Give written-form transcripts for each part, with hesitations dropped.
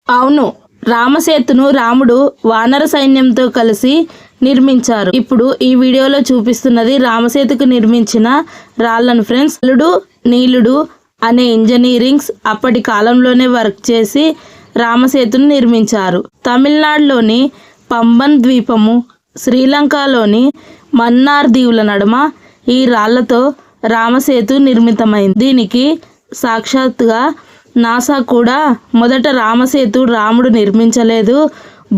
అవును, రామసేతును రాముడు వానర సైన్యంతో కలిసి నిర్మించారు. ఇప్పుడు ఈ వీడియోలో చూపిస్తున్నది రామసేతుకు నిర్మించిన రాళ్లను ఫ్రెండ్స్. నలుడు నీలుడు అనే ఇంజనీరింగ్స్ అప్పటి కాలంలోనే వర్క్ చేసి రామసేతును నిర్మించారు. తమిళనాడులోని పంబన్ ద్వీపము, శ్రీలంకలోని మన్నార్ దీవుల నడుమ ఈ రాళ్లతో రామసేతు నిర్మితమైంది. దీనికి సాక్షాత్తుగా నాసా కూడా మొదట రామసేతు రాముడు నిర్మించలేదు,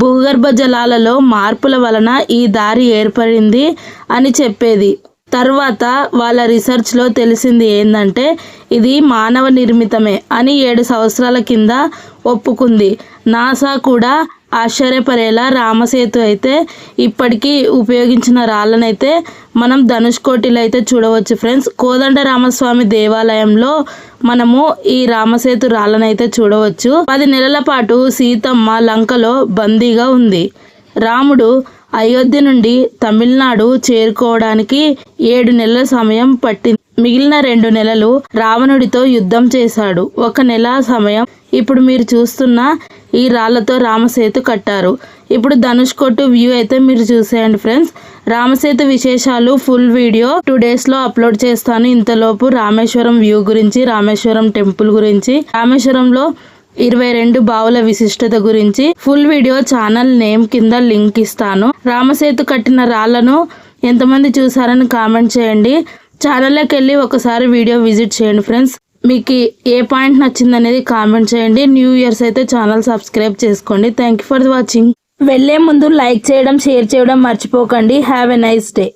భూగర్భ జలాలలో మార్పుల వలన ఈ దారి ఏర్పడింది అని చెప్పేది. తర్వాత వాళ్ళ రీసెర్చ్లో తెలిసింది ఏంటంటే ఇది మానవ నిర్మితమే అని 7 సంవత్సరాల కింద ఒప్పుకుంది. నాసా కూడా ఆశ్చర్యపడేలా రామసేతు అయితే ఇప్పటికీ ఉపయోగించిన రాళ్ళనైతే మనం ధనుష్కోటిలో అయితే చూడవచ్చు ఫ్రెండ్స్. కోదండ రామస్వామి దేవాలయంలో మనము ఈ రామసేతు రాళ్ళనైతే చూడవచ్చు. 10 నెలల పాటు సీతమ్మ లంకలో బందీగా ఉంది. రాముడు అయోధ్య నుండి తమిళనాడు చేరుకోవడానికి 7 నెలల సమయం పట్టింది. మిగిలిన 2 నెలలు రావణుడితో యుద్ధం చేశాడు. 1 నెల సమయం ఇప్పుడు మీరు చూస్తున్న ఈ రాళ్లతో రామసేతు కట్టారు. ఇప్పుడు ధనుష్కోటి వ్యూ అయితే మీరు చూసేయండి ఫ్రెండ్స్. రామసేతు విశేషాలు ఫుల్ వీడియో 2 days లో అప్లోడ్ చేస్తాను. ఇంతలోపు రామేశ్వరం వ్యూ గురించి, రామేశ్వరం టెంపుల్ గురించి, రామేశ్వరంలో 22 బావుల విశిష్టత గురించి ఫుల్ వీడియో ఛానల్ నేమ్ కింద లింక్ ఇస్తాను. రామసేతు కట్టిన రాళ్లను ఎంతమంది చూసారని కామెంట్ చేయండి. ఛానల్లోకి వెళ్ళి ఒకసారి వీడియో విజిట్ చేయండి ఫ్రెండ్స్. మీకు ఏ పాయింట్ నచ్చింది అనేది కామెంట్ చేయండి. న్యూ ఇయర్స్ అయితే ఛానల్ సబ్స్క్రైబ్ చేసుకోండి. Thank you for watching. వెళ్లే ముందు లైక్ చేయడం, షేర్ చేయడం మర్చిపోకండి. Have a nice day.